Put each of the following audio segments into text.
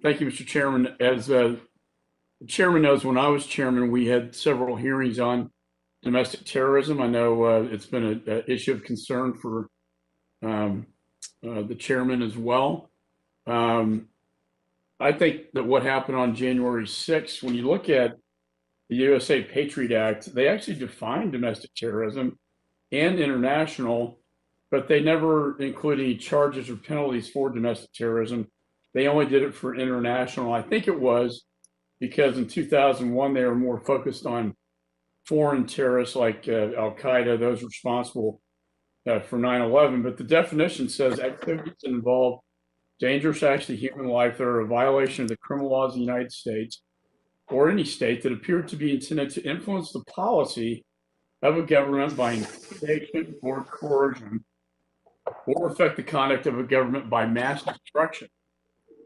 Thank you, Mr. Chairman. As the chairman knows, when I was chairman, we had several hearings on domestic terrorism. I know it's been an issue of concern for um, the chairman as well. Um, I think that what happened on January 6th, when you look at the USA Patriot Act, they actually defined domestic terrorism and international, but they never included any charges or penalties for domestic terrorism. They only did it for international. I think it was because in 2001, they were more focused on foreign terrorists like Al Qaeda, those responsible for 9/11. But the definition says activities that involve dangerous acts to human life that are a violation of the criminal laws of the United States or any state that appear to be intended to influence the policy of a government by intimidation or coercion or affect the conduct of a government by mass destruction.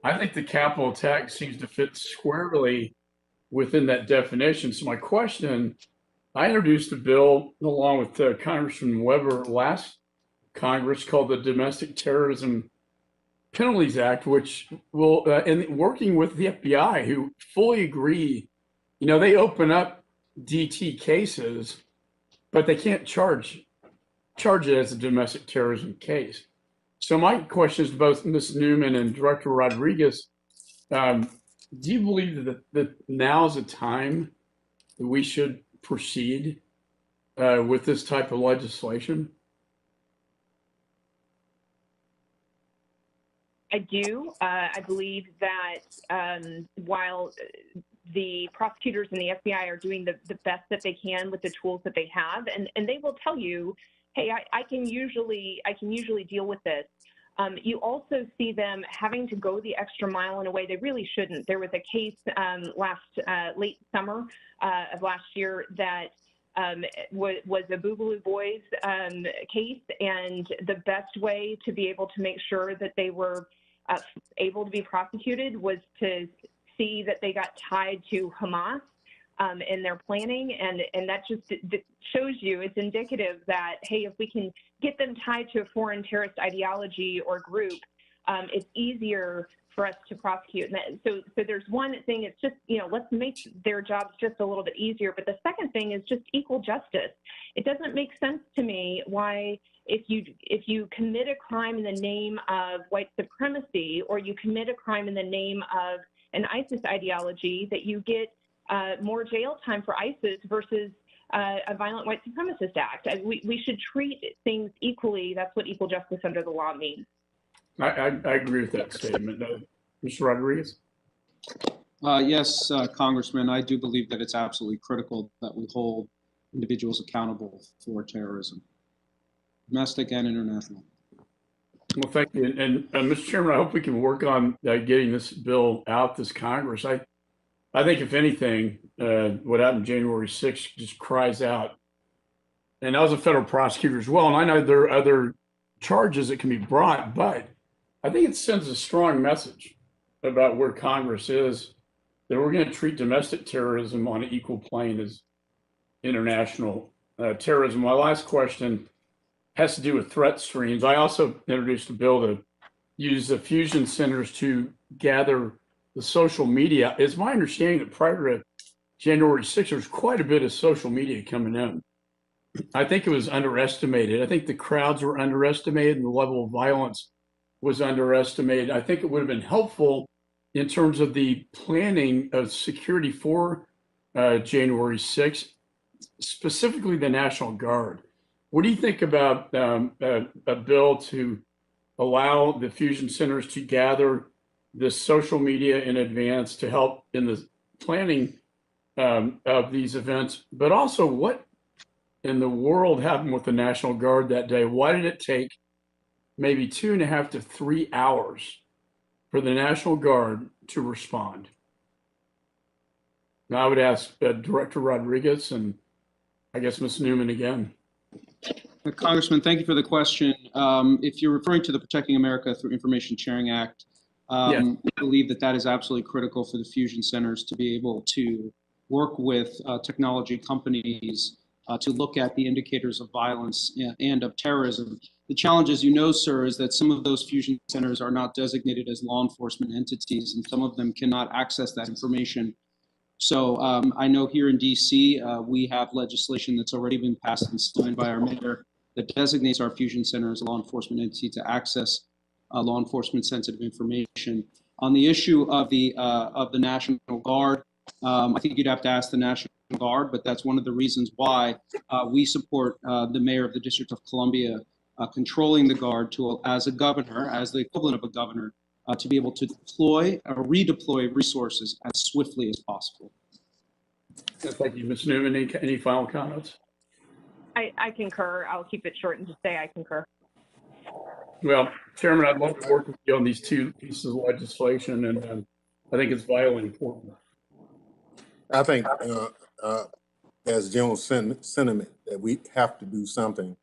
I think the capital attack seems to fit squarely within that definition. So my question, I introduced a bill along with Congressman Weber last Congress called the Domestic Terrorism Penalties Act, which will, and working with the FBI, who fully agree, they open up DT cases, but they can't charge it as a domestic terrorism case. So my question is to both Ms. Newman and Director Rodriguez. Do you believe that now is a time that we should proceed with this type of legislation? I do. I believe that while the prosecutors and the FBI are doing the best that they can with the tools that they have, and they will tell you, hey, I can usually deal with this. You also see them having to go the extra mile in a way they really shouldn't. There was a case late summer of last year that was a Boogaloo Boys case, and the best way to be able to make sure that they were able to be prosecuted was to see that they got tied to Hamas in their planning, and that just shows you, it's indicative that, hey, if we can get them tied to a foreign terrorist ideology or group, it's easier for us to prosecute. And so there's one thing, it's just, let's make their jobs just a little bit easier. But the second thing is just equal justice. It doesn't make sense to me why if you commit a crime in the name of white supremacy, or you commit a crime in the name of an ISIS ideology, that you get more jail time for ISIS versus a violent white supremacist act. We should treat things equally. That's what equal justice under the law means. I agree with that statement. Mr. Rodriguez? Yes, Congressman, I do believe that it's absolutely critical that we hold individuals accountable for terrorism, domestic and international. Well, thank you. And Mr. Chairman, I hope we can work on getting this bill out this Congress. I think, if anything, what happened January 6th just cries out. And I was a federal prosecutor as well, and I know there are other charges that can be brought, but I think it sends a strong message about where Congress is, that we're going to treat domestic terrorism on an equal plane as international terrorism. My last question has to do with threat streams. I also introduced a bill to use the fusion centers to gather the social media. It's my understanding that prior to January 6th, there's quite a bit of social media coming in. I think it was underestimated. I think the crowds were underestimated and the level of violence was underestimated. I think it would have been helpful in terms of the planning of security for January 6th, specifically the National Guard. What do you think about a bill to allow the fusion centers to gather this social media in advance to help in the planning of these events, but also what in the world happened with the National Guard that day? Why did it take maybe 2.5 to 3 hours for the National Guard to respond? Now I would ask Director Rodriguez and I guess Ms. Newman again. Congressman, thank you for the question. If you're referring to the Protecting America Through Information Sharing Act, Yes. we believe that that is absolutely critical for the fusion centers to be able to work with technology companies to look at the indicators of violence and of terrorism. The challenge, as you know, sir, is that some of those fusion centers are not designated as law enforcement entities, and some of them cannot access that information. So I know here in DC, we have legislation that's already been passed and signed by our mayor that designates our fusion center as a law enforcement entity to access law enforcement sensitive information. On the issue of the National Guard, I think you'd have to ask the National Guard, but that's one of the reasons why we support the mayor of the District of Columbia controlling the Guard to, as a governor, as the equivalent of a governor, to be able to deploy or redeploy resources as swiftly as possible. Thank you. Ms. Newman, any final comments? I concur. I'll keep it short and just say I concur. Well, Chairman, I'd love to work with you on these two pieces of legislation, and I think it's vitally important. I think, as general sentiment, that we have to do something